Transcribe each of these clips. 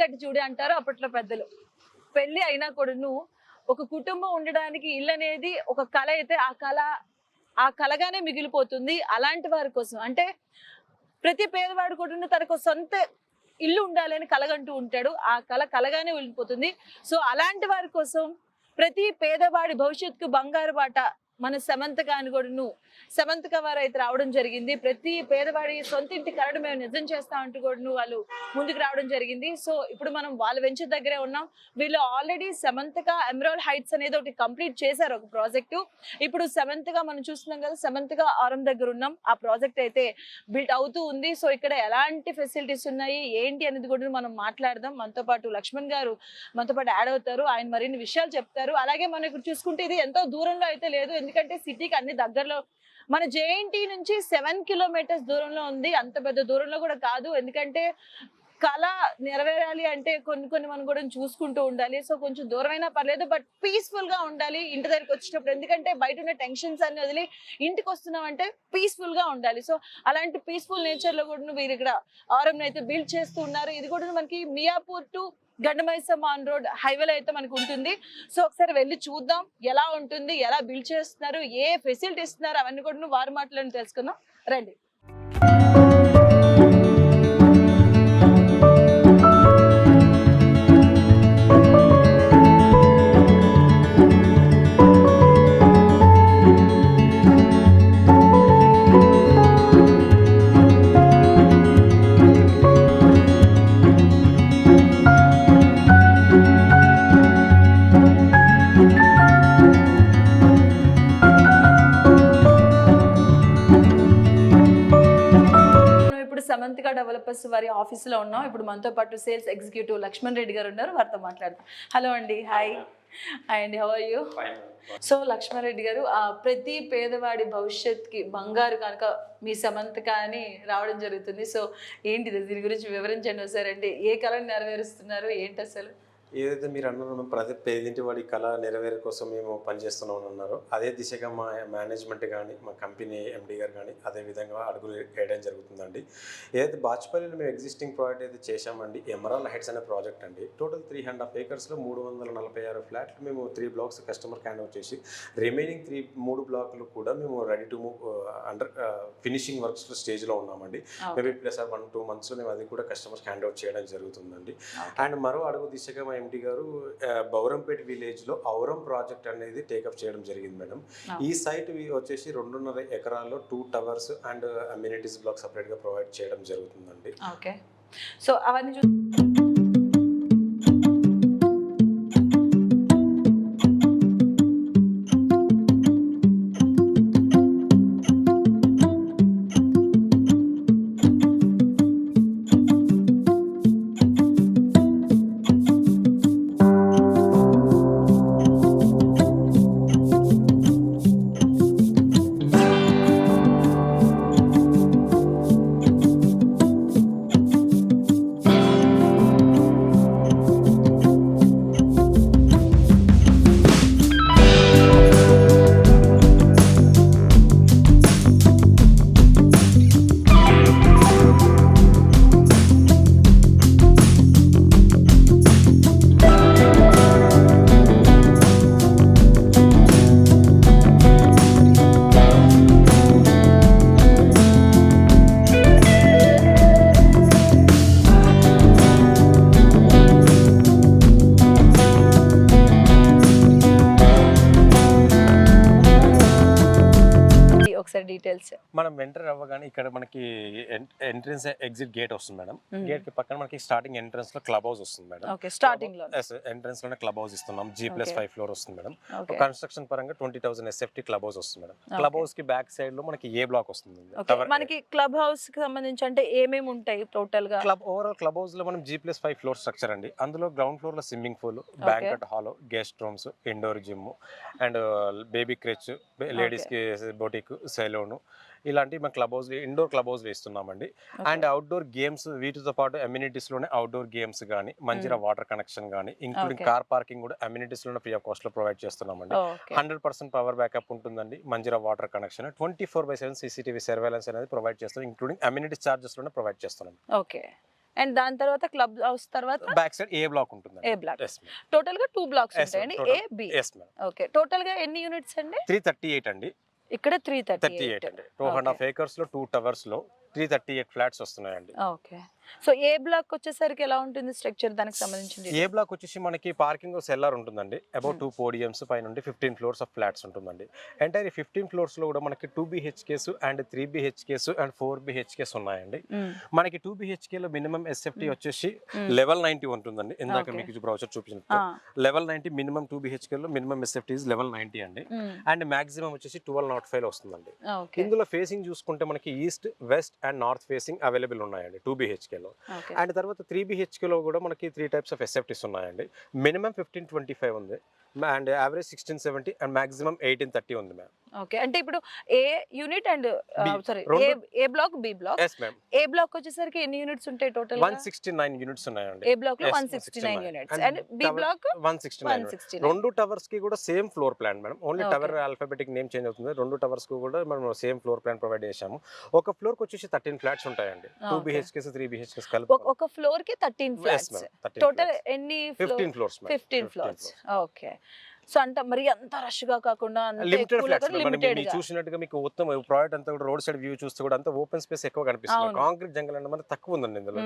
కట్టి చూడే అంటారు అప్పట్లో పెద్దలు. పెళ్లి అయినా కూడాను ఒక కుటుంబం ఉండడానికి ఇల్లు అనేది ఒక కళ అయితే ఆ కళగానే మిగిలిపోతుంది. అలాంటి వారి కోసం అంటే ప్రతి పేదవాడు కూడా తనకు సొంత ఇల్లు ఉండాలని కలగంటూ ఉంటాడు. ఆ కలగానే వెళ్ళిపోతుంది. సో అలాంటి వారి కోసం ప్రతి పేదవాడి భవిష్యత్తుకు బంగారు బాట మన సమంతక అని కూడాను సమంతక వారు అయితే రావడం జరిగింది. ప్రతి పేదవాడి సొంత ఇంటి కలను మేము నిజం చేస్తా అంటూ కూడాను వాళ్ళు ముందుకు రావడం జరిగింది. సో ఇప్పుడు మనం వాళ్ళ వెంచర్ దగ్గరే ఉన్నాం. వీళ్ళు ఆల్రెడీ సమంతక ఎమరాల్డ్ హైట్స్ అనేది ఒకటి కంప్లీట్ చేశారు ఒక ప్రాజెక్టు. ఇప్పుడు సమంతక మనం చూస్తున్నాం కదా, సమంతక ఆరం దగ్గర ఉన్నాం. ఆ ప్రాజెక్ట్ అయితే బిల్ట్ అవుతూ ఉంది. సో ఇక్కడ ఎలాంటి ఫెసిలిటీస్ ఉన్నాయి ఏంటి అనేది కూడా మనం మాట్లాడదాం. మనతో పాటు లక్ష్మణ్ గారు మనతో పాటు యాడ్ అవుతారు. ఆయన మరిన్ని విషయాలు చెప్తారు. అలాగే మనం ఇక్కడ చూసుకుంటే ఇది ఎంతో దూరంలో అయితే లేదు, ఎందుకంటే సిటీకి అన్ని దగ్గరలో. మన జేఎన్టీ నుంచి 7 కిలోమీటర్స్ దూరంలో ఉంది. అంత పెద్ద దూరంలో కూడా కాదు, ఎందుకంటే కళ నెరవేరాలి అంటే కొన్ని మనం కూడా చూసుకుంటూ ఉండాలి. సో కొంచెం దూరమైనా పర్లేదు, బట్ పీస్ఫుల్ గా ఉండాలి ఇంటి దగ్గరికి వచ్చేటప్పుడు. ఎందుకంటే బయట ఉన్న టెన్షన్స్ అన్ని వదిలి ఇంటికి వస్తున్నాం అంటే పీస్ఫుల్ గా ఉండాలి. సో అలాంటి పీస్ఫుల్ నేచర్ లో కూడా వీరు ఇక్కడ ఆర్ఎం అయితే బిల్డ్ చేస్తూ ఉన్నారు. ఇది కూడా మనకి మియాపూర్ టు గండమైసమ్మ ఆన్ రోడ్ హైవేలో అయితే మనకు ఉంటుంది. సో ఒకసారి వెళ్ళి చూద్దాం ఎలా ఉంటుంది, ఎలా బిల్డ్ చేస్తున్నారు, ఏ ఫెసిలిటీ ఇస్తున్నారు, అవన్నీ కూడా వారి మాటలను తెలుసుకుందాం రండి. సమంతిక డెవలపర్స్ వారి ఆఫీస్లో ఉన్నాం. ఇప్పుడు మనతో పాటు సేల్స్ ఎగ్జిక్యూటివ్ లక్ష్మణ్ రెడ్డి గారు ఉన్నారు, వారితో మాట్లాడదాం. హలో అండి. Hi and how are you? So Lakshman Reddy గారు, ప్రతి పేదవాడి భవిష్యత్తుకి బంగారు కనుక మీ సమంతిక అని రావడం జరుగుతుంది. సో ఏంటిది, దీని గురించి వివరించండి ఒకసారి. అంటే ఏ కళను నెరవేరుస్తున్నారు ఏంటి అసలు? ఏదైతే మీరు అన్నారో ప్రతి పేదింటి వాడి కళ నెరవేరే కోసం మేము పనిచేస్తున్నాం అన్నారు. అదే దిశగా మా మేనేజ్మెంట్ కానీ మా కంపెనీ ఎండి గారు కానీ అదే విధంగా అడుగులు వేయడం జరుగుతుందండి. ఏదైతే బాచుపల్లిలో మేము ఎగ్జిస్టింగ్ ప్రాజెక్ట్ అయితే చేశామండి, ఎమరాల్డ్ హైట్స్ అనే ప్రాజెక్ట్ అండి. టోటల్ 3.5 acresలో 346 ఫ్లాట్లు మేము 3 blocks కస్టమర్ హ్యాండ్ ఓవర్ చేసి రిమైనింగ్ 3 blocks కూడా మేము ready to move under finishing works స్టేజ్లో ఉన్నామండి. మేబీ ప్లస్ 1-2 monthsలో మేము అది కూడా కస్టమర్స్ హ్యాండ్ ఓవర్ చేయడం జరుగుతుందండి. అండ్ మరో అడుగు దిశగా ఎండి గారు బౌరంపేట విలేజ్ లో ఔరం ప్రాజెక్ట్ అనేది టేకప్ చేయడం జరిగింది మేడం. ఈ సైట్ వచ్చేసి 2.5 acres 2 towers and amenities block separate గా ప్రొవైడ్ చేయడం జరుగుతుందండి. ఓకే, సో అవన్నీ డీటెయిల్స్. మనం ఎంటర్ అవ్వగానే ఇక్కడ మనకి ఎంట్రన్స్ ఎగ్జిట్ గేట్ వస్తుంది మేడం. గేట్ కి పక్కన మనకి స్టార్టింగ్ ఎంట్రన్స్ లో క్లబ్ హౌస్ వస్తుంది మేడం. ఓకే, స్టార్టింగ్ లో ఎంట్రన్స్ లోనే క్లబ్ హౌస్ ఇస్తున్నాం. G+5 ఫ్లోర్ వస్తుంది మేడం. కన్స్ట్రక్షన్ పరంగా 20,000 SFT క్లబ్ హౌస్ వస్తుంది మేడం. క్లబ్ హౌస్ కి బ్యాక్ సైడ్ లో మనకి ఏ బ్లాక్ వస్తుంది. మనకి క్లబ్ హౌస్ కి సంబంధించి అంటే ఏమేమి ఉంటాయి టోటల్ గా? ఓవరాల్ క్లబ్ హౌస్ లో మనం G+5 ఫ్లోర్ స్ట్రక్చర్ అండి. అందులో గ్రౌండ్ ఫ్లోర్ లో swimming pool, banquet hall, guest rooms, indoor gym and baby creche, ladies కి బొటిక్, సెలూన్, ఇలాంటి మన club house indoor club house వేస్తున్నామండి. అండ్ అవుట్డోర్ గేమ్స్ వీటితో పాటు అమ్యూనిటీస్ లోనే అవుట్డోర్ గేమ్స్ కానీ, మంజీరా వాటర్ కనెక్షన్ కానీ, ఇంక్లూడింగ్ కార్ పార్కింగ్ కూడా అమ్యూనిటీస్ లోనే ఫ్రీ ఆఫ్ కాస్ట్ లో ప్రొవైడ్ చేస్తున్నామండి. 100% పవర్ బ్యాకప్ ఉంటుందండి. Manjeera water connection 24/7 CCTV surveillance అనేది ప్రొవైడ్ చేస్తాం. ఇంక్లూడింగ్ అమ్యూనిటీ చార్జెస్ లోనే ప్రొవైడ్ చేస్తున్నాం. ఓకే, అండ్ దాని తర్వాత క్లబ్ హౌస్ తర్వాత బ్యాక్ సైడ్ ఏ బ్లాక్ ఉంటుంది. A block. Yes madam. Total గా 2 బ్లాక్స్ Yes, ఉంటాయండి, total. A B. Yes madam. Okay, total గా ఎన్ని యూనిట్స్ అండి? 338 అండి. ఇక్కడ 38 338. అండి. 2.5 acres లో 2 towers లో 338 ఫ్లాట్స్ వస్తున్నాయండి. ఓకే. సో ఏ బ్లాక్ వచ్చేసరికి ఎలా ఉంటుంది స్ట్రక్చర్, దానికి సంబంధించి? ఏ బ్లాక్ వచ్చేసి మనకి పార్కింగ్ సెల్లార్ ఉంటుందండి. అబౌట్ 2 పోడియమ్స్ పై నుండి 15 ఫ్లోర్స్ ఆఫ్ ఫ్లాట్స్ ఉంటుందండి. ఎంటైర్ 15 ఫ్లోర్స్ లో కూడా మనకి 2 BHKs and 3 BHKs and 4 BHKs ఉన్నాయండి. మనకి 2 BHK లో మినిమం SFT వచ్చేసి లెవెల్ 90 ఉంటుందండి. ఇందాక మీకు బ్రౌచర్ చూపించినట్టు లెవెల్ 90 మినిమం 2 BHK లో మినిమం SFT ఇస్ లెవెల్ 90 అండి. అండ్ మాక్సిమం వచ్చేసి 1205 లో వస్తుందండి. ఇందులో ఫేసింగ్ చూసుకుంటే మనకి east, west and north facing available ఉన్నాయండి 2 BHK లో. అండ్ తర్వాత 3 BHK లో కూడా మనకి 3 టైప్స్ ఆఫ్ SFTs ఉన్నాయండి. మినిమం 1525 ఉంది అండ్ యావరేజ్ 1670 అండ్ మాక్సిమం 1830 ఉంది మ్యామ్. ఓకే, అంటే ఇప్పుడు A unit and sorry A block, B block. Yes ma'am. A block వచ్చేసరికి ఎన్ని యూనిట్స్ ఉంటాయి టోటల్? 169 యూనిట్స్ ఉన్నాయండి. ఏ బ్లాక్ లో 169 యూనిట్స్ అండ్ బి బ్లాక్ 169. రెండు టవర్స్ కి కూడా same floor plan madam. Only tower alphabetic name change అవుతుంది. రెండు టవర్స్ కు కూడా మనం సేమ్ ఫ్లోర్ ప్లాన్ ప్రొవైడ్ చేశాము. ఒక ఫ్లోర్ కి వచ్చేసి 13 ఫ్లాట్స్ ఉంటాయండి. 2 BHKs 3 BHKs కలిపి ఒక ఫ్లోర్ కి 13 ఫ్లాట్స్. టోటల్ ఎన్ని? 15 ఫ్లోర్స్. 15 ఫ్లోర్స్. ఓకే. సో అంటే మరి అంత రష్ గా కాకుండా లిమిటెడ్ ఫ్లాట్స్. మనం చూసినట్టుగా మీకు మొత్తం ప్రాజెక్ట్ అంతా కూడా రోడ్ సైడ్ వ్యూ చూస్తే కూడా అంతా ఓపెన్ స్పేస్ ఎక్కువ కనిపిస్తుంది. కాంక్రీట్ జంగల్ అంటే మనకి తక్కువ ఉందండి ఇందులో.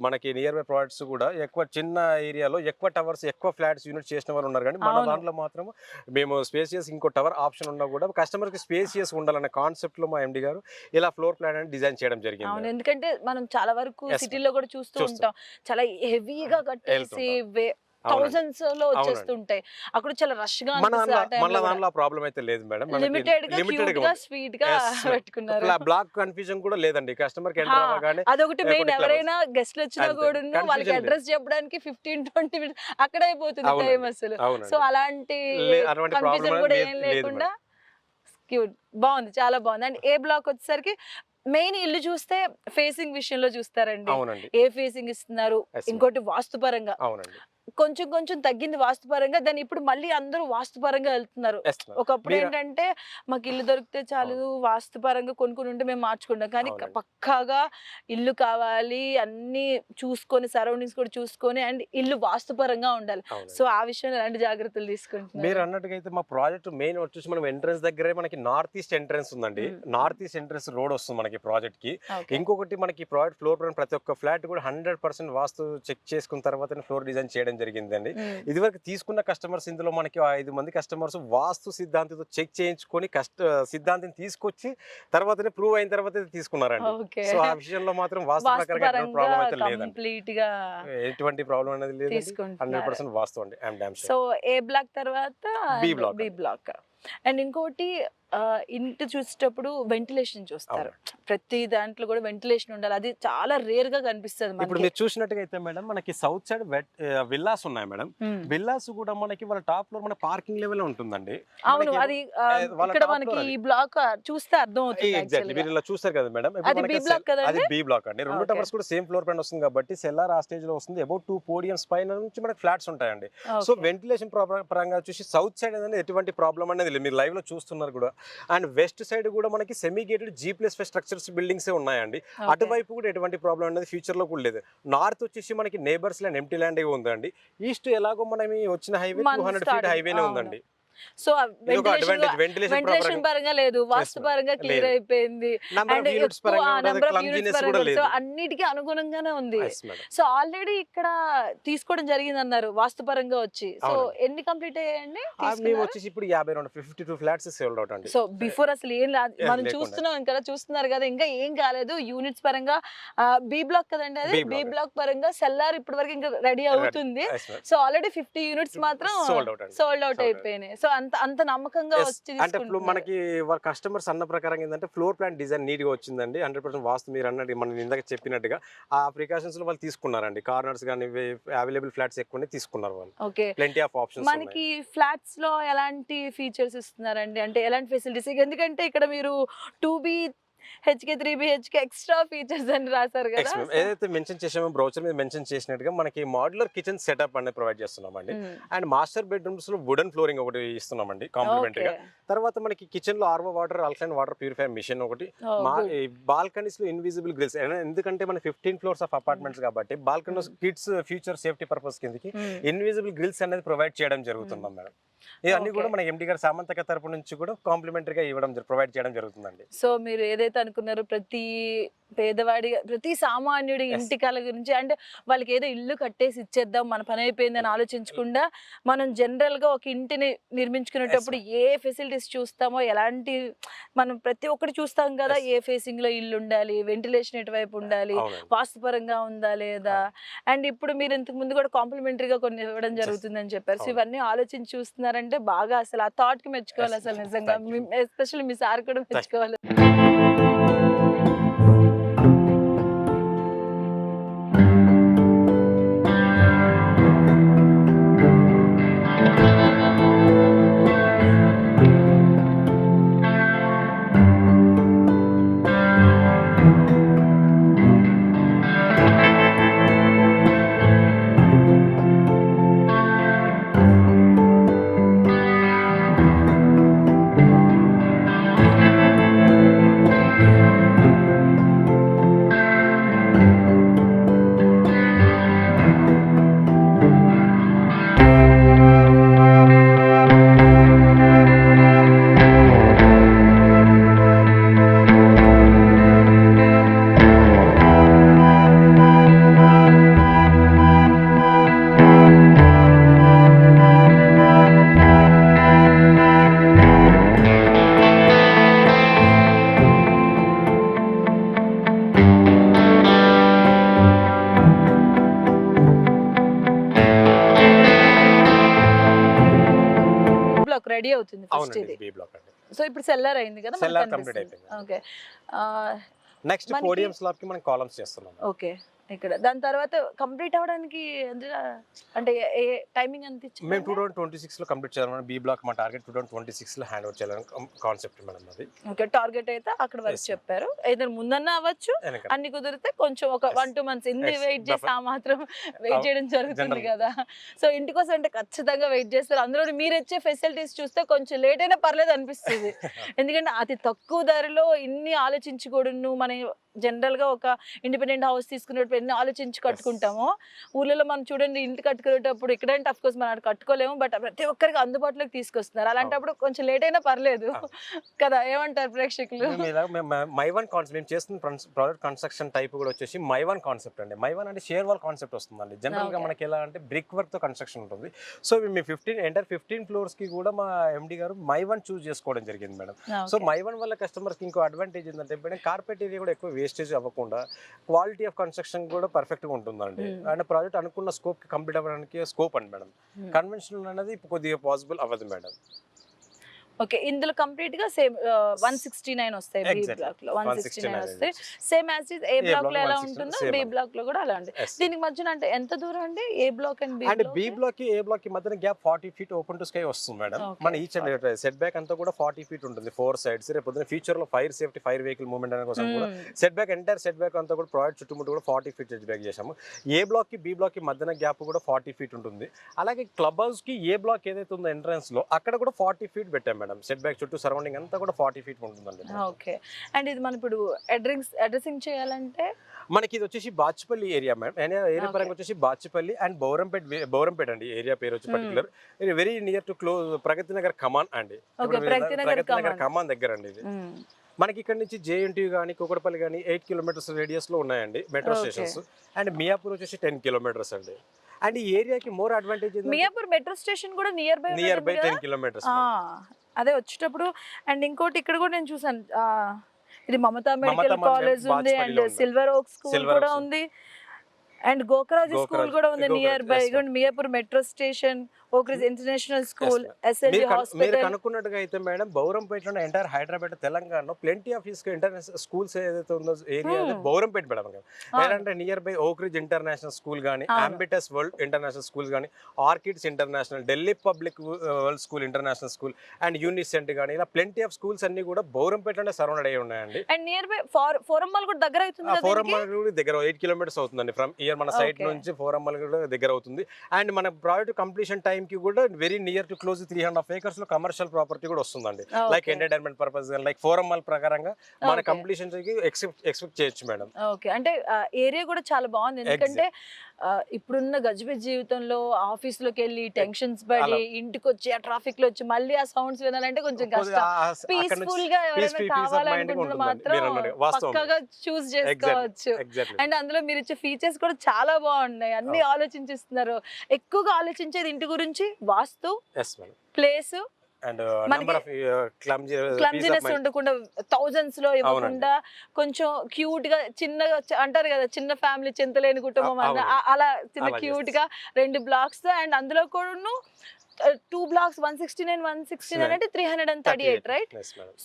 మనకి నియర్ బై ప్రాజెక్ట్స్ కూడా ఎక్కువ చిన్న ఏరియాలో ఎక్కువ టవర్స్, ఎక్కువ ఫ్లాట్స్ యూనిట్ చేసిన వాళ్ళు ఉన్నారు. కానీ మన దాంట్లో మాత్రం మేము స్పేసియస్ ఇంకో టవర్ ఆప్షన్ ఉన్నా కూడా కస్టమర్ కి స్పేసియస్ ఉండాలనే కాన్సెప్ట్ లో మా ఎండి గారు ఇలా ఫ్లోర్ ప్లాన్ అని డిజైన్ చేయడం జరిగింది. ఎందుకంటే మనం చాలా వరకు సిటీలో కూడా చూస్తూ ఉంటాం, చాలా హెవీగా కట్టేసి థౌసండ్స్ లో వచ్చేస్తుంటాయి. అక్కడ చాలా రష్ గా మన ప్రాబ్లం అయితే లేదు మేడం. లిమిటెడ్ గా స్వీట్ గా పెట్టుకున్నారు. బ్లాక్ కన్ఫ్యూజన్ కూడా లేదండి. కస్టమర్ కి ఎంటర్ అవ్వగానే అదొకటి మెయిన్. ఎవరైనా గెస్ట్లు వచ్చినా కూడా వాళ్ళకి అడ్రస్ చెప్పడానికి 15-20 మినిట్స్ అక్కడ అయిపోతుంది టైం అసలు. సో అలాంటి కన్ఫ్యూజన్ కూడా ఏం లేకుండా క్యూట్, బాగుంది, చాలా బాగుంది. అండ్ ఏ బ్లాక్ వచ్చేసరికి మెయిన్ ఇల్లు చూస్తే ఫేసింగ్ విషయంలో చూస్తారండి. ఏ ఫేసింగ్ ఇస్తున్నారు, ఇంకోటి వాస్తుపరంగా కొంచెం కొంచెం తగ్గింది వాస్తుపరంగా. దాన్ని ఇప్పుడు మళ్ళీ అందరూ వాస్తుపరంగా వెళ్తున్నారు. ఒకప్పుడు ఏంటంటే మాకు ఇల్లు దొరికితే చాలు, వాస్తుపరంగా కొనుక్కొని ఉంటే మేము మార్చుకుంటాం. కానీ పక్కాగా ఇల్లు కావాలి, అన్ని చూసుకొని సరౌండింగ్స్ కూడా చూసుకొని అండ్ ఇల్లు వాస్తుపరంగా ఉండాలి. సో ఆ విషయంలో ఎలాంటి జాగ్రత్తలు తీసుకుంటున్నారు? మీరు అన్నట్టుగా అయితే మా ప్రాజెక్ట్ మెయిన్ వచ్చేసి మనం ఎంట్రన్స్ దగ్గరే మనకి నార్త్ ఈస్ట్ ఎంట్రన్స్ ఉందండి. నార్త్ ఈస్ట్ ఎంట్రన్స్ రోడ్ వస్తుంది మనకి ప్రాజెక్ట్ కి. ఇంకొకటి మనకి ప్రాజెక్ట్ ఫ్లోర్ ప్లాన్ ప్రతి ఒక్క ఫ్లాట్ కూడా 100% వాస్తు చెక్ చేసుకున్న తర్వాత ఫ్లోర్ డిజైన్ చేయడం జరిగిందండి. ఇదివరకు తీసుకున్న కస్టమర్స్ ఇందులో మనకి 5 మంది కస్టమర్స్ వాస్తు సిద్ధాంతితో చెక్ చేయించుకొని సిద్ధాంతిని తీసుకొచ్చి తర్వాతనే ప్రూవ్ అయిన తర్వాత తీసుకున్నారండి. సో ఆ విషయంలో మాత్రం వాస్తు ప్రకారం ప్రాబ్లం అయితే లేదండి. ఎటువంటి ప్రాబ్లం అనేది లేదు. 100% వాస్తు అండి. సో ఏ బ్లాక్ తర్వాత బి బ్లాక్. అండ్ ఇంకోటి ఇంటి చూసేటప్పుడు వెంటిలేషన్ చూస్తారు. ప్రతి దాంట్లో కూడా వెంటిలేషన్ ఉండాలి. అది చాలా రేర్ గా కనిపిస్తుంది. ఇప్పుడు మీరు చూసినట్టుగా అయితే మేడం మనకి సౌత్ సైడ్ విల్లాస్ ఉన్నాయి మేడం. విల్లాస్ కూడా మనకి వాళ్ళ టాప్ ఫ్లోర్ మన పార్కింగ్ లెవెల్ ఉంటుందండి. అవును, అది ఇక్కడ మనకి ఈ బ్లాక్ చూస్తే అర్థం అవుతుంది. ఎగ్జాక్ట్లీ మీరు ఇలా చూస్తారు కదా మేడం. అది బి బ్లాక్ కదా. అది బి బ్లాక్ అండి. రెండు టవర్స్ కూడా సేమ్ ఫ్లోర్ ప్లాన్ వస్తుంది కాబట్టి సెల్లార్ ఆ స్టేజ్ లో వస్తుంది. అబౌట్ 2 పోడియమ్స్ పైన నుంచి మనకి ఫ్లాట్స్ ఉంటాయండి. సో వెంటిలేషన్ పరంగా చూసి సౌత్ సైడ్ అనేది ఎటువంటి ప్రాబ్లం అనేది మీరు లైవ్ లో చూస్తున్నారు కూడా. అండ్ వెస్ట్ సైడ్ కూడా మనకి semi gated G+5 structures buildings ఉన్నాయండి. అటువైపు కూడా ఎటువంటి ప్రాబ్లం అనేది ఫ్యూచర్ లో కూడా లేదు. నార్త్ వచ్చేసి మనకి నేబర్స్ ల్యాండ్, ఎంటీ ల్యాండ్ ఉందండి. ఈస్ట్ ఎలాగో మనం వచ్చిన హైవే 200 ఫీట్ హైవేనే ఉందండి. సో వెంటిలేషన్ పరంగా లేదు, వాస్తు పరంగా క్లియర్ అయిపోయింది. సో అన్నిటికీ అనుగుణంగానే ఉంది. సో ఆల్రెడీ ఇక్కడ తీసుకోవడం జరిగింది అన్నారు వాస్తు పరంగా వచ్చి. సో ఎన్ని కంప్లీట్ అయ్యాయండి? ఇప్పుడు 52 ఫ్లాట్స్ సేల్డ్ అవుట్ అండి. సో బిఫోర్ అసలు ఏం మనం చూస్తున్నాం, ఇక్కడ చూస్తున్నారు కదా, ఇంకా ఏం కాలేదు. యూనిట్స్ పరంగా బి బ్లాక్ కదండి, అది బి బ్లాక్ పరంగా సెల్లార్ ఇప్పటి వరకు ఇంకా రెడీ అవుతుంది. సో ఆల్రెడీ 50 యూనిట్స్ మాత్రం సోల్డ్ అవుట్ అయిపోయినాయి. సో అంత నమ్మకంగా వచ్చి అంటే మనకి కస్టమర్స్ అన్న ప్రకారం ఏంటంటే ఫ్లోర్ ప్లాన్ డిజైన్ నీట్ గా వచ్చిందండి. 100% వాస్తు మీరు అన్నట్టు మనం ఇందాక చెప్పినట్టుగా ఆ ప్రికాషన్స్ లో వాళ్ళు తీసుకున్నారండి. కార్నర్స్ కానీ అవైలబుల్ ఫ్లాట్స్ ఎక్కువనే తీసుకున్నారు వాళ్ళు. Okay, plenty of options. మనకి ఫ్లాట్స్ లో ఎలాంటి ఫీచర్స్ ఇస్తున్నారండి, అంటే ఎలాంటి ఫెసిలిటీస్? ఎందుకంటే ఇక్కడ మీరు 2B HK 3 BHK extra features అని రాశారు కదా. ఏదైతే మెన్షన్ చేసామో బ్రౌచర్ మీద మెన్షన్ చేసినట్టుగా మనకి మాడ్యులర్ కిచెన్ సెటప్ అనేది ప్రొవైడ్ చేస్తున్నామండి. అండ్ మాస్టర్ బెడ్రూమ్స్ లో వుడెన్ ఫ్లోరింగ్ ఒకటి ఇస్తున్నామండి కాంప్లిమెంటరీ గా. తర్వాత మనకి కిచెన్ లో RO water alkaline water purifier machine ఒకటి, బాల్కనీస్ లో ఇన్విజిబుల్ గ్రిల్స్. ఎందుకంటే మన 15 floors ఆఫ్ అపార్ట్మెంట్స్ కాబట్టి balconies kids future safety purpose కిందకి ఇన్విజిబుల్ గ్రిల్స్ అనేది ప్రొవైడ్ చేయడం జరుగుతుంది మేడం. ఇవన్నీ కూడా మన ఎండి గారు సామంతక తరపు నుంచి కూడా కాంప్లిమెంటరీగా ఇవ్వడం ప్రొవైడ్ చేయడం జరుగుతుందండి. సో మీరు ఏదైతే అనుకున్నారో ప్రతి పేదవాడి ప్రతి సామాన్యుడి ఇంటి కళ గురించి, అంటే వాళ్ళకి ఏదో ఇల్లు కట్టేసి ఇచ్చేద్దాం మన పని అయిపోయిందని ఆలోచించకుండా మనం జనరల్ గా ఒక ఇంటిని నిర్మించుకునేటప్పుడు ఏ ఫెసిలిటీస్ చూస్తామో, ఎలాంటి మనం ప్రతి ఒక్కటి చూస్తాం కదా. ఏ ఫేసింగ్ లో ఇల్లు ఉండాలి, వెంటిలేషన్ ఎటువైపు ఉండాలి, వాస్తుపరంగా ఉందా లేదా, అండ్ ఇప్పుడు మీరు ఇంతకు ముందు కూడా కాంప్లిమెంటరీగా కొన్ని ఇవ్వడం జరుగుతుందని చెప్పారు. సో ఇవన్నీ ఆలోచించి చూస్తున్నారంటే బాగా అసలు ఆ థాట్ కి మెచ్చుకోవాలి అసలు నిజంగా. ఎస్పెషల్లీ మీ సార్ కూడా మెచ్చుకోవాలి. రెడీ అవుతుంది ఫస్ట్ ఇది. సో ఇప్పుడు సెల్లర్ అయింది కదా, సెల్లర్ కంప్లీట్ అయిపోయింది. ఓకే, నెక్స్ట్ పోడియం స్లాబ్ కి మనం కాలమ్స్ చేస్తున్నాం. ఓకే, ఇక్కడ దాని తర్వాత కంప్లీట్ అవడానికి అంటే ఏ టైమింగ్ ఎంత ఇచ్చారు? మేము 2026 లో కంప్లీట్ చేయాలి. బి బ్లాక్ మా టార్గెట్ 2026 లో హ్యాండ్ ఓవర్ చేయాలని కాన్సెప్ట్ మేడం అది. ఓకే, టార్గెట్ అయితే అక్కడ వరకు చెప్పారు. ఏదైనా ముందన్నా అవ్వచ్చు, అన్ని కుదిరితే కొంచెం ఒక 1-2 months ఇన్ని వెయిట్ చేసి ఆ మాత్రం వెయిట్ చేయడం జరుగుతుంది కదా. సో ఇంటి కోసం అంటే ఖచ్చితంగా వెయిట్ చేస్తారు. అందులో మీరు ఇచ్చే ఫెసిలిటీస్ చూస్తే కొంచెం లేట్ అయినా పర్లేదు అనిపిస్తుంది. ఎందుకంటే అతి తక్కువ ధరలో ఇన్ని ఆలోచించకూడదు. మన జనరల్ గా ఒక ఇండిపెండెంట్ హౌస్ తీసుకునేటప్పుడు ఎన్ని ఆలోచించి కట్టుకుంటామో, ఊర్లలో మనం చూడండి ఇంటి కట్టుకునేటప్పుడు ఎక్కడంటే అఫ్ కోర్స్ మనం కట్టుకోలేము, బట్ ప్రతి ఒక్కరికి అందుబాటులోకి తీసుకొస్తున్నారు. అలాంటప్పుడు కొంచెం లేట్ అయినా పర్లేదు కదా, ఏమంటారు ప్రేక్షకులు? మై వన్ కాన్సెప్ట్ మేము చేస్తున్న ప్రాజెక్ట్ కన్స్ట్రక్షన్ టైప్ కూడా వచ్చేసి మై వన్ కాన్సెప్ట్ అండి. మై వన్ అంటే షేర్ వాల్ కాన్సెప్ట్ వస్తుందండి. జనరల్ గా మనకి ఎలా అంటే బ్రిక్ వర్క్ తో కన్స్ట్రక్షన్ ఉంటుంది. సో మేము 15 floors కి కూడా మా ఎండి గారు మై వన్ చూస్ చేసుకోవడం జరిగింది మేడం. సో మై వన్ వల్ల కస్టమర్స్ కి ఇంకో అడ్వాంటేజ్ ఏంటంటే మేడం, కార్పెట్ ఏరియా కూడా ఎక్కువ వేస్టేజ్ అవ్వకుండా క్వాలిటీ ఆఫ్ కన్స్ట్రక్షన్ కూడా పర్ఫెక్ట్ గా ఉంటుందండి. అండ్ ప్రాజెక్ట్ అనుకున్న స్కోప్ కంప్లీట్ అవ్వడానికి స్కోప్ అండి మేడం. కన్వెన్షనల్ అనేది కొద్దిగా పాసిబుల్ అవ్వదు మేడం. ఓకే, ఇందులో కంప్లీట్ గా సేమ్ 169 వస్తాయి. బి బ్లాక్ లో 169 వస్తాయి. Same as it A block లో ఎలా ఉంటుందో బి బ్లాక్ లో కూడా అలా ఉంది. దీనికి మధ్యన అంటే ఎంత దూరం అండి ఏ బ్లాక్ అండ్ బి బ్లాక్? అంటే బి బ్లాక్ కి ఏ బ్లాక్ కి మధ్యన gap 40 feet open to sky వస్తుంది మేడం. మన ఈచ్ అండ్ సెట్ బ్యాక్ అంతా కూడా 40 feet ఉంటుంది 4 sides. రేపు పొద్దున ఫ్యూచర్ లో fire safety, fire vehicle movement అనే కోసం కూడా set back entire set back అంతా కూడా ప్రొవైడ్ చుట్టుముట్టు కూడా 40 feet సెట్ బ్యాక్ చేశాము. ఏ బ్లాక్ కి బి బ్లాక్ కి మధ్యన గ్యాప్ కూడా 40 feet ఉంటుంది. అలాగే క్లబ్ హౌస్ కి ఏ బ్లాక్ ఏదైతే ఉందో ఎంట్రన్స్ లో అక్కడ కూడా 40 feet పెట్టాం మేడం. సెట్ బ్యాక్ చుట్టూ సరౌండింగ్ అంతా కూడా 40 feet ఉంటుందండి. ఓకే, అండ్ ఇది మనం ఇప్పుడు అడ్రసింగ్ చేయాలంటే మనకి ఇది వచ్చేసి బాచిపల్లి ఏరియా మేడం. ఏరియా పరంగా వచ్చేసి బాచిపల్లి అండ్ బౌరంపేట అండి. ఏరియా పేరు వచ్చి particular very near to Pragathi Nagar కమాన్ అండి. ప్రగతి నగర్ కమాన్ దగ్గర అండి ఇది. మనకి ఇక్కడ నుంచి జేఎన్టీ కానీ కూకట్పల్లి కానీ 8 kilometers రేడియస్ లో ఉన్నాయండి మెట్రో స్టేషన్స్. అండ్ మియాపూర్ వచ్చేసి 10 kilometers అండి. అండ్ ఈ ఏరియాకి more advantage Miyapur metro station కూడా నియర్ బై 10 kilometers. అదే వచ్చేటప్పుడు. అండ్ ఇంకోటి ఇక్కడ కూడా నేను చూసాను, ఇది మమతా మెడికల్ కాలేజ్ ఉంది, అండ్ సిల్వర్ ఓక్స్ స్కూల్ కూడా ఉంది. అండ్ గోకరాజు స్కూల్ గోకరాజు, కూడా ఉంది Gokaraju, near by. yes, ma'am. Miyapur metro station, Oakridge international school, ma'am. SLG మీరు హాస్పిటల్. కనుక్కున్నట్టుగా అయితే మేడం బౌరంపేటలో ఎంటైర్ హైదరాబాద్ తెలంగాణలో ప్లెంటీ ఆఫ్ ఇంటర్నేషనల్ స్కూల్స్ ఏదైతే ఉందో ఏరియా బౌరంపేట మేడం. ఏంటంటే near by Oakridge international school కానీ, అంబిటస్ వరల్డ్ ఇంటర్నేషనల్ స్కూల్స్ కానీ, Orchids international, Delhi public world school international school and Unicent కానీ, ఇలా ప్లెంటీ ఆఫ్ స్కూల్స్ అన్ని కూడా బౌరంపేటలోనే సరౌండెడ్ అయ్యి ఉన్నాయండి. అండ్ నియర్ బై ఫోరమ్మల్ కూడా దగ్గర అవుతుంది కదా. ఫోరమ్మల్ కూడా దగ్గర 8 కిలోమీటర్స్ అవుతుందండి ఫ్రమ్ ఇయర్ మన సైట్ నుంచి ఫోరమ్మల్ కూడా దగ్గర అవుతుంది. అండ్ మన ప్రాజెక్ట్ కంప్లీషన్ టైం కి కూడా very near to close 3.5 acres లో కమర్షియల్ ప్రాపర్టీ కూడా వస్తుందండి. లైక్ ఎంటర్టైన్మెంట్ పర్పస్ లైక్ ఫోరమ్మల్ ప్రకారంగా మన కంప్లీషన్ కి ఎక్స్పెక్ట్ చేయొచ్చు మేడం. ఓకే, అంటే ఏరియా కూడా చాలా బాగుంది. ఎందుకంటే ఇప్పుడున్న గజిబిజి జీవితంలో ఆఫీస్ లోకి వెళ్ళి టెన్షన్స్ పడి ఇంటికి వచ్చి ఆ ట్రాఫిక్ లో వచ్చి మళ్ళీ ఆ సౌండ్స్ వినాలంటే కొంచెం కష్టం. పీస్ఫుల్ గా ఎవరైనా కావాలనుకుంటున్న మాత్రం పక్కాగా చూస్ చేసుకోవచ్చు. అండ్ అందులో మీరు ఇచ్చే ఫీచర్స్ కూడా చాలా బాగున్నాయి. అన్ని ఆలోచించిస్తున్నారు. ఎక్కువగా ఆలోచించేది ఇంటి గురించి, vastu, place and number of clumsiness ఉండకుండా, థౌజండ్స్ లో ఇవ్వకుండా, కొంచెం క్యూట్ గా చిన్నగా అంటారు కదా, చిన్న ఫ్యామిలీ చింతలేని కుటుంబం అలా చిన్న క్యూట్ గా 2 blocks తో. అండ్ అందులో కూడా 2 blocks 169 అంటే 338 రైట్.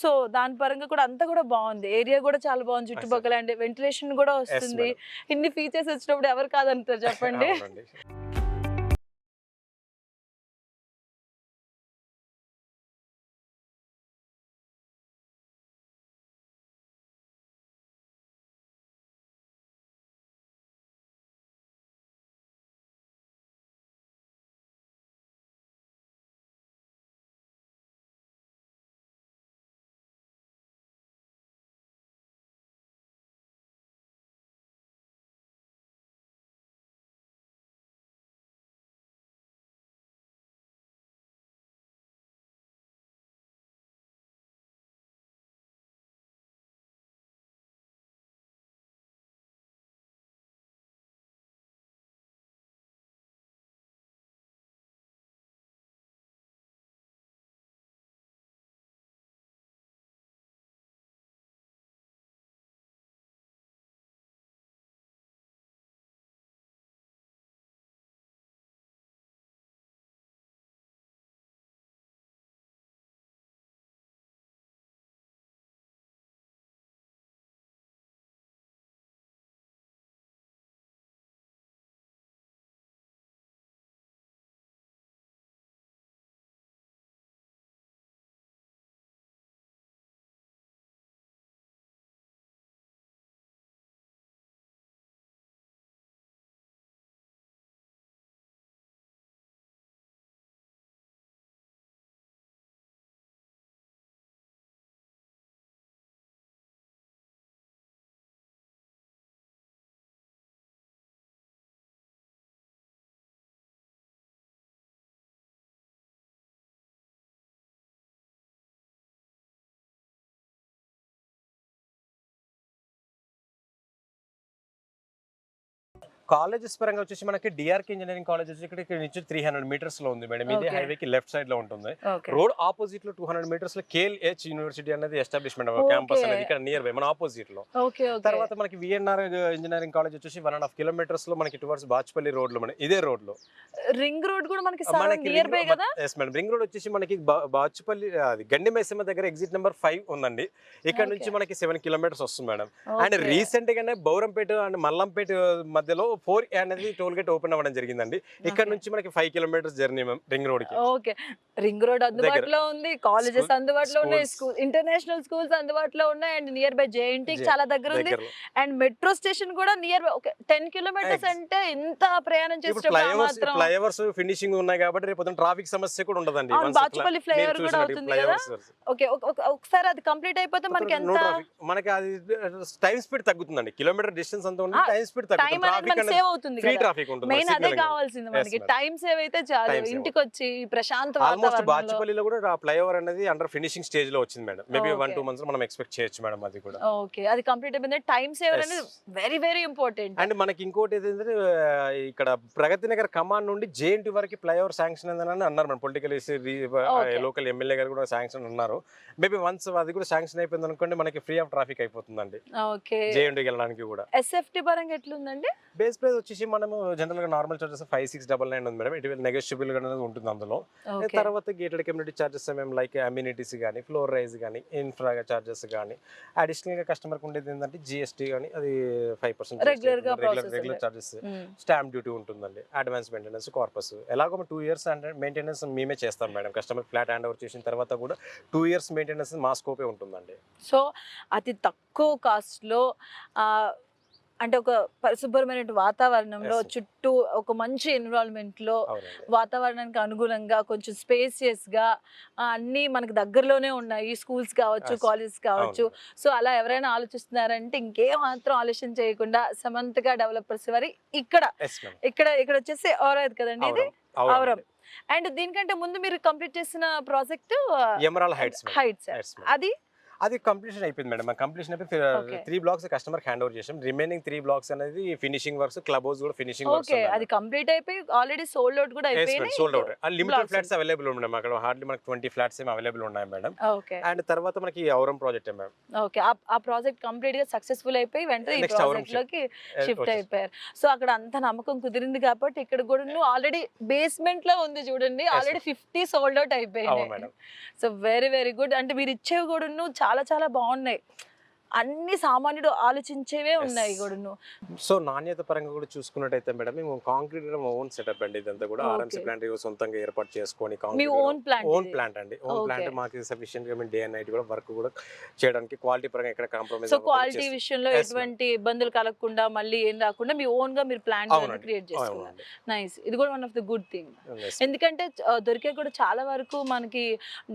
సో దాని పరంగా కూడా అంతా కూడా బాగుంది. ఏరియా కూడా చాలా బాగుంది చుట్టుపక్కల. అండ్ వెంటిలేషన్ కూడా వస్తుంది. ఇన్ని ఫీచర్స్ వచ్చినప్పుడు ఎవరు కాదంటారు చెప్పండి. కాలేజెస్ పరంగా వచ్చేసి మనకి డిఆర్కే ఇంజనీరింగ్ కాలేజ్ వచ్చి ఇక్కడ నుంచి 300 meters లో ఉంది మేడం. ఇది హైవేకి లెఫ్ట్ సైడ్ లో ఉంటుంది. రోడ్ ఆపోజిట్ లో 200 meters లో KLH యూనివర్సిటీ అనేది ఎస్టాబ్లిష్మెంట్ క్యాంపస్ అనేది ఇక్కడ నియర్ బై మన ఆపోజిట్ లో. తర్వాత మనకి విఎన్ఆర్ ఇంజనీరింగ్ కాలేజ్ వచ్చేసి 1.5 kilometers లో మనకి టువర్డ్స్ బాచ్పల్లి రోడ్ లో ఇదే రోడ్ లో రింగ్ రోడ్ కూడా మనకి నియర్ బై కదా. ఎస్ మేడం, రింగ్ రోడ్ వచ్చేసి మనకి బాచ్పల్లి అది గండి మైసమ్మ దగ్గర ఎగ్జిట్ నెంబర్ 5 ఉందండి. ఇక్కడ నుంచి మనకి 7 kilometers వస్తుంది మేడం. అండ్ రీసెంట్ గానే బౌరంపేట అండ్ మల్లంపేట మధ్యలో 4 అనేది టోల్ గేట్ ఓపెన్ అవ్వడం జరిగిందండి. ఇక్కడ నుంచి మనకి 5 kilometers journey ma'am ring road కి. ఓకే, రింగ్ రోడ్ అందుబాటులో ఉంది, కాలేజెస్ అందుబాటులో ఉన్నాయి, స్కూల్ ఇంటర్నేషనల్ స్కూల్స్ అందుబాటులో ఉన్నాయి. అండ్ నియర్ బై జేఎన్టీ చాలా దగ్గర ఉంది. అండ్ మెట్రో స్టేషన్ కూడా నియర్ బై 10 kilometers అంటే ఇంత ప్రయాణం చేసేటప్పుడు ఫ్లైఓవర్స్ ఫినిషింగ్ ఉన్నాయి కాబట్టి రేపు ట్రాఫిక్ సమస్య కూడా ఉండదండి. బాచుపల్లి ఫ్లైఓవర్ కూడా అవుతుంది కదా. ఓకే, ఒకసారి అది కంప్లీట్ అయిపోతే మనకి ఎంత మనకి అది టైం స్పీడ్ తగ్గుతుందండి. కిలోమీటర్ డిస్టెన్స్ అంత ఉంది, టైం స్పీడ్ తగ్గుతుంది, ట్రాఫిక్ సేవ్ అవుతుంది ఫ్రీ కదా. ట్రాఫిక్ ఉంటుంది. మెయిన్ అదే కావాల్సింది మనకి, టైం సేవ్ అయితే చాలు. ఇంటికి వచ్చి ప్రశాంత ఆల్మోస్ట్ బాచుపల్లిలో కూడా ఫ్లైఓవర్ అనేది అండర్ ఫినిషింగ్ స్టేజ్ లో వచ్చింది మేడం. మేబీ 1-2 months మనం ఎక్స్పెక్ట్ చేయొచ్చు మేడం అది కూడా. ఓకే, అది కంప్లీట్ అయిపోయింది. టైం సేవర్ అనేది వెరీ వెరీ ఇంపార్టెంట్. అండ్ మనకి ఇంకోటి ఏంటంటే ఇక్కడ ప్రగతి నగర్ కమాండ్ నుండి జేఎన్టీ వరకు ఫ్లైఓవర్ శాంక్షన్ అని అన్నారు మేడం. పొలిటికల్ లోకల్ ఎమ్మెల్యే గారు కూడా శాంక్షన్ అన్నారు. మేబీ వన్స్ అది కూడా శాంక్షన్ అయిపోయింది అనుకోండి, మనకి ఫ్రీ ఆఫ్ ట్రాఫిక్ అయిపోతుందండి. ఓకే, జేఎన్టీకి వెళ్ళడానికి కూడా. ఎస్ఎఫ్టీ పరంగా ఎట్లుందండి? చార్జెస్ ప్రైస్ వచ్చేసి మనము జనరల్గా నార్మల్ చార్జెస్ 5699 ఉంది మేడం. ఇటు నెగోషియబుల్ అనేది ఉంటుంది అందులో. ఓకే తర్వాత గేటెడ్ కమ్యూనిటీ చార్జెస్ మేము లైక్ అమ్యూనిటీస్ కానీ ఫ్లోర్ రైజ్ కానీ ఇన్ఫ్రా చార్జెస్ కానీ అడిషనల్గా కస్టమర్కి ఉండేది ఏంటంటే జిఎస్టీ కానీ అది 5% రెగ్యులర్ చార్జెస్, స్టాంప్ డ్యూటీ ఉంటుందండి, అడ్వాన్స్ మెయింటెనెన్స్, కార్పస్. ఎలాగో 2 ఇయర్స్ అంటే మెయింటెనెన్స్ మేమే చేస్తాం madam. Customer flat hand over చేసిన తర్వాత కూడా 2 ఇయర్స్ మెయింటెనెన్స్ మా స్కోపే ఉంటుందండి. సో అతి తక్కువ కాస్ట్లో అంటే ఒక పరిశుభ్రమైన వాతావరణంలో చుట్టూ ఒక మంచి ఎన్విరాన్మెంట్లో వాతావరణానికి అనుగుణంగా కొంచెం స్పేసియస్గా అన్నీ మనకు దగ్గరలోనే ఉన్నాయి, స్కూల్స్ కావచ్చు, కాలేజెస్ కావచ్చు. సో అలా ఎవరైనా ఆలోచిస్తున్నారంటే ఇంకేం మాత్రం ఆలోచన చేయకుండా సమంతగా డెవలపర్స్ వారి ఇక్కడ వచ్చేసి ఔరాద్ కదండి, ఇది ఔరం. అండ్ దీనికంటే ముందు మీరు కంప్లీట్ చేసిన ప్రాజెక్ట్ ఎమరాల్డ్ హైట్స్, అది కంప్లీషన్ అయిపోయింది మేడం. కంప్లీషన్ అయిపోయి 3 బ్లాక్స్ కస్టమర్ హ్యాండ్ ఓవర్ చేసాం. రిమైనింగ్ 3 బ్లాక్స్ అనేది ఫినిషింగ్ వర్క్స్, క్లబ్ హౌస్ కూడా ఫినిషింగ్ వర్క్స్. ఓకే, అది కంప్లీట్ అయిపోయి ఆల్రెడీ సోల్డ్ అవుట్ కూడా అయిపోయింది. Sold out. Limited flats available ఉన్నాయి మేడం. అక్కడ హార్డ్లీ మనకి 20 ఫ్లాట్స్ ఏమో అవైలబుల్ ఉన్నాయి మేడం. ఓకే. అండ్ తర్వాత మనకి ఔరం ప్రాజెక్ట్ మేడం. ఓకే, ఆ ప్రాజెక్ట్ కంప్లీట్ గా సక్సెస్ఫుల్ అయిపోయి వెంటనే ఈ ప్రాజెక్ట్ లోకి షిఫ్ట్ అయిపోయారు. సో అక్కడ అంత నమ్మకం కుదిరింది కాబట్టి ఇక్కడ కూడా ఆల్రెడీ బేస్మెంట్ లో ఉంది చూడండి, ఆల్రెడీ 50 సోల్డ్ అవుట్ అయిపోయింది. So very very good. అంటే మీరు ఇచ్చేవి కూడా చాలా చాలా బాగున్నాయి, అన్ని సామాన్యుడు ఆలోచించేవే ఉన్నాయి కూడా. సో నాణ్యత పరంగా కూడా చూసుకున్నట్టయితే మేడం మేము కాంక్రీట్ ఓన్ సెటప్ అండి. ఇదంతా కూడా ఆర్ఎంసీ ప్లాంట్ సొంతంగా ఏర్పాటు చేసుకొని ఓన్ ప్లాంట్ అండి. ఓన్ ప్లాంట్ మాకు సఫిషియెంట్ గా మేము డే అండ్ నైట్ కూడా వర్క్ కూడా చేయడానికి క్వాలిటీ పరంగా ఎక్కడ కాంప్రమైజ్. సో క్వాలిటీ విషయంలో ఎటువంటి ఇబ్బందులు కలగకుండా మళ్ళీ ఏం రాకుండా మీ ఓన్ గా మీరు ప్లాంట్ క్రియేట్ చేసుకున్నారు. నైస్, ఇది కూడా one of the good thing. ఎందుకంటే దొరికే కూడా చాలా వరకు మనకి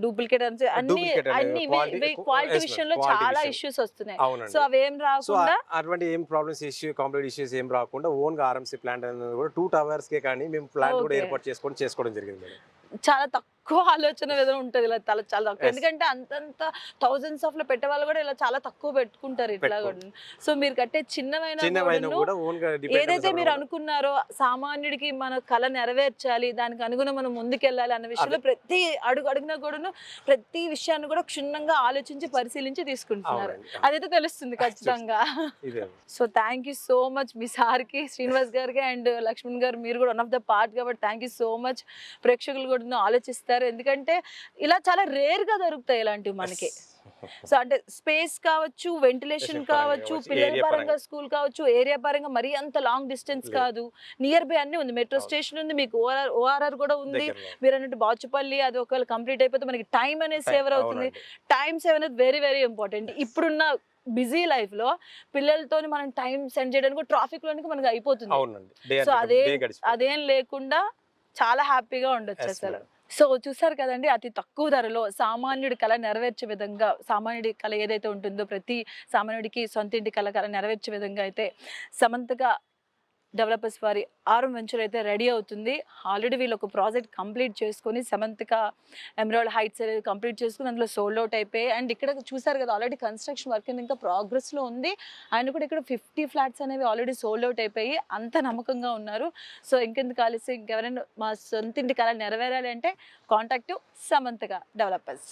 డూప్లికేట్ అన్ని క్వాలిటీ విషయంలో చాలా ఇష్యూస్ వస్తున్నాయి. సో అవేం రాకుండా అటువంటి ఏం ప్రాబ్లమ్స్ కాంప్లీట్ ఇష్యూస్ ఏం రాకుండా ఓన్ గా ఆర్ఎంసీ ప్లాంట్ అనేది కూడా 2 టవర్స్ కే కానీ మేము ప్లాంట్ కూడా ఏర్పాటు చేసుకోవడం జరిగింది మేడం. చాలా తక్కువ ఆలోచన విధానం ఉంటుంది ఇలా, చాలా తక్కువ. ఎందుకంటే అంతంత థౌజండ్స్ ఆఫ్ లో పెట్టే వాళ్ళు కూడా ఇలా చాలా తక్కువ పెట్టుకుంటారు ఇట్లా కూడా. సో మీరు కట్టే చిన్నవైన ఏదైతే మీరు అనుకున్నారో సామాన్యుడికి మన కళ నెరవేర్చాలి, దానికి అనుగుణం మనం ముందుకెళ్ళాలి అన్న విషయంలో ప్రతి అడుగున కూడా ప్రతి విషయాన్ని కూడా క్షుణ్ణంగా ఆలోచించి పరిశీలించి తీసుకుంటున్నారు. అదైతే తెలుస్తుంది ఖచ్చితంగా. So thank you so much మీ సార్కి, శ్రీనివాస్ గారికి అండ్ లక్ష్మణ్ గారు, మీరు కూడా వన్ ఆఫ్ ద పార్ట్ కాబట్టి థ్యాంక్ యూ సో మచ్. ప్రేక్షకులు కూడా ఆలోచిస్తారు, ఎందుకంటే ఇలా చాలా రేర్ గా దొరుకుతాయి ఇలాంటివి మనకి. సో అంటే స్పేస్ కావచ్చు, వెంటిలేషన్ కావచ్చు, పిల్లల పరంగా స్కూల్ కావచ్చు, ఏరియా పరంగా మరీ అంత లాంగ్ డిస్టెన్స్ కాదు, నియర్ బై అన్ని ఉంది. మెట్రో స్టేషన్ ఉంది, మీకు ఓఆర్ఆర్ కూడా ఉంది. మీరు అన్నట్టు బాచుపల్లి అది ఒకవేళ కంప్లీట్ అయిపోతే మనకి టైం అనేది సేవర్ అవుతుంది. టైం సేవ్ అనేది వెరీ వెరీ ఇంపార్టెంట్. ఇప్పుడున్న బిజీ లైఫ్ లో పిల్లలతో మనం టైం స్పెండ్ చేయడానికి ట్రాఫిక్ లోనికి మనకి అయిపోతుంది. సో అదేం లేకుండా చాలా హ్యాపీగా ఉండొచ్చు అసలు. సో చూసారు కదండి, అతి తక్కువ ధరలో సామాన్యుడి కళ నెరవేర్చే విధంగా, సామాన్యుడి కళ ఏదైతే ఉంటుందో ప్రతి సామాన్యుడికి సొంత ఇంటి కళ నెరవేర్చే విధంగా అయితే సమంతగా డెవలపర్స్ వారి ఆరం వెంచర్ అయితే రెడీ అవుతుంది. ఆల్రెడీ వీళ్ళు ఒక ప్రాజెక్ట్ కంప్లీట్ చేసుకొని సమంతగా ఎమరాల్డ్ హైట్స్ అనేది కంప్లీట్ చేసుకుని అందులో సోల్డ్ అవుట్ అయిపోయి, అండ్ ఇక్కడ చూసారు కదా ఆల్రెడీ కన్స్ట్రక్షన్ వర్క్ ఇంకా ప్రోగ్రెస్లో ఉంది. అండ్ కూడా ఇక్కడ 50 ఫ్లాట్స్ అనేవి ఆల్రెడీ సోల్డ్ అవుట్ అయిపోయి అంత నమ్మకంగా ఉన్నారు. సో ఇంకెందుకు ఆలస్యం, ఇంకెవరైనా మా సొంత ఇంటి కళ నెరవేరాలి అంటే కాంటాక్ట్ సమంతగా డెవలపర్స్.